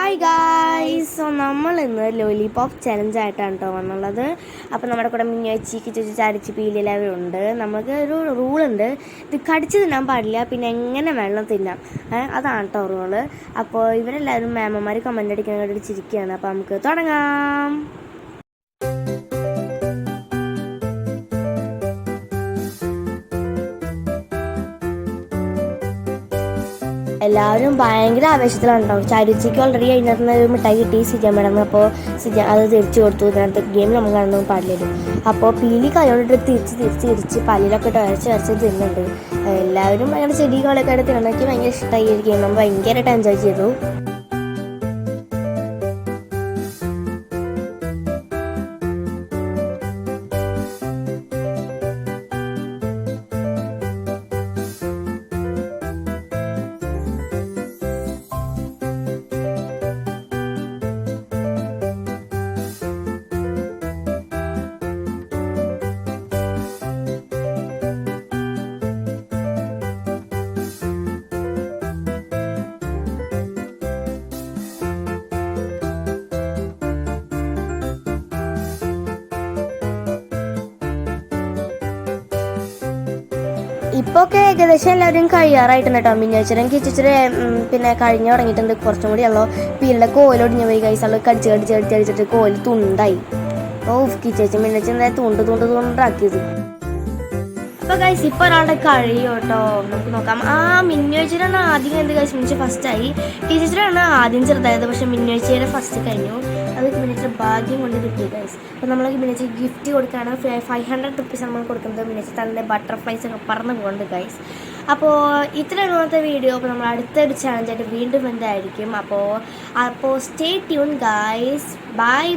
Hi guys. So നമ്മൾ ഇന്ന് lollipop ചലഞ്ചായിട്ടാണ് കേട്ടോ വന്നുള്ളത്. അപ്പോൾ നമ്മുടെ കൂടെ മിഞ്ഞച്ചി കിച്ചി ചാരിച്ച് പീലി എല്ലാവരും ഉണ്ട്. നമുക്ക് ഒരു റൂളുണ്ട്, ഇത് കടിച്ച് തിന്നാൻ പാടില്ല, പിന്നെ എങ്ങനെ വെള്ളം തിന്നാം, അതാണ് കേട്ടോ റൂള്. അപ്പോൾ ഇവരെല്ലാവരും മാമന്മാർ കമൻ്റ് അടിക്കാൻ വേണ്ടി ചിരിക്കുകയാണ്. അപ്പോൾ നമുക്ക് തുടങ്ങാം. എല്ലാവരും ഭയങ്കര ആവേശത്തിലുണ്ടാവും. ചാരിച്ചിക്ക് ഓൾറെഡി അതിനകത്ത് ഒരു മിഠായി കിട്ടി സിജാൻ മേഡം. അപ്പോൾ സിജാൻ അത് തിരിച്ചു കൊടുത്തു. ഇതിനകത്ത് ഗെയിം നമുക്ക് കാണുന്നത് പാടില്ലല്ലോ. അപ്പോൾ പീലി കൈയോണ്ടിട്ട് തിരിച്ച് പല്ലിലൊക്കെ വരച്ച് തിന്നുന്നുണ്ട്. എല്ലാവരും ഭയങ്കര ചെടികളൊക്കെ ആയിട്ട് തിന്നണമെങ്കിൽ ഭയങ്കര ഇഷ്ടമായി. ഒരു ഗെയിം നമ്മൾ ഭയങ്കരമായിട്ട് എൻജോയ് ചെയ്തു. ഇപ്പോൾ ഒക്കെ ഏകദേശം എല്ലാവരും കഴിയാറായിട്ടുണ്ട് കേട്ടോ. മിഞ്ഞച്ചരം കിച്ചിച്ചിരി പിന്നെ കഴിഞ്ഞ് തുടങ്ങിയിട്ടുണ്ട്. കുറച്ചും കൂടി ഉള്ളൂ. പീലിയുടെ കോലൊടിഞ്ഞു പോയി കൈസുള്ള കടിച്ചിട്ട് കോല് തുണ്ടായി. കിച്ചേച്ചി മിന്നച്ചി തുണ്ടാക്കിയത്. അപ്പോൾ ഗൈസ് ഇപ്പോൾ ഒരാളുടെ കഴിയും കേട്ടോ. നമുക്ക് നോക്കാം. മിന്നുവച്ചിട്ടാണ് ആദ്യം എന്ത് കഴിച്ചു. മിനിച്ച് ഫസ്റ്റായി. കിച്ചിച്ചിട്ടാണ് ആദ്യം ചെറുതായത്. പക്ഷെ മിന്നുവച്ചിയുടെ ഫസ്റ്റ് കഴിഞ്ഞു. അത് മിനിച്ചിട്ട് ഭാഗ്യം കൊണ്ട് കിട്ടി ഗൈസ്. അപ്പോൾ നമ്മൾ മിനിച്ച് ഗിഫ്റ്റ് കൊടുക്കുകയാണ്. 500 റുപ്പീസ് നമ്മൾ കൊടുക്കുന്നത്. മിനിച്ച് തന്നെ ബട്ടർഫ്ലൈസ് ഒക്കെ പറന്ന് പോകുന്നുണ്ട് ഗൈസ്. അപ്പോൾ ഇത്രയാണ് ഇന്നത്തെ വീഡിയോ. അപ്പോൾ നമ്മൾ അടുത്തൊരു ചാലഞ്ചായിട്ട് വീണ്ടും എന്തായിരിക്കും. അപ്പോൾ സ്റ്റേ ട്യൂൺ ഗൈസ്. ബൈ.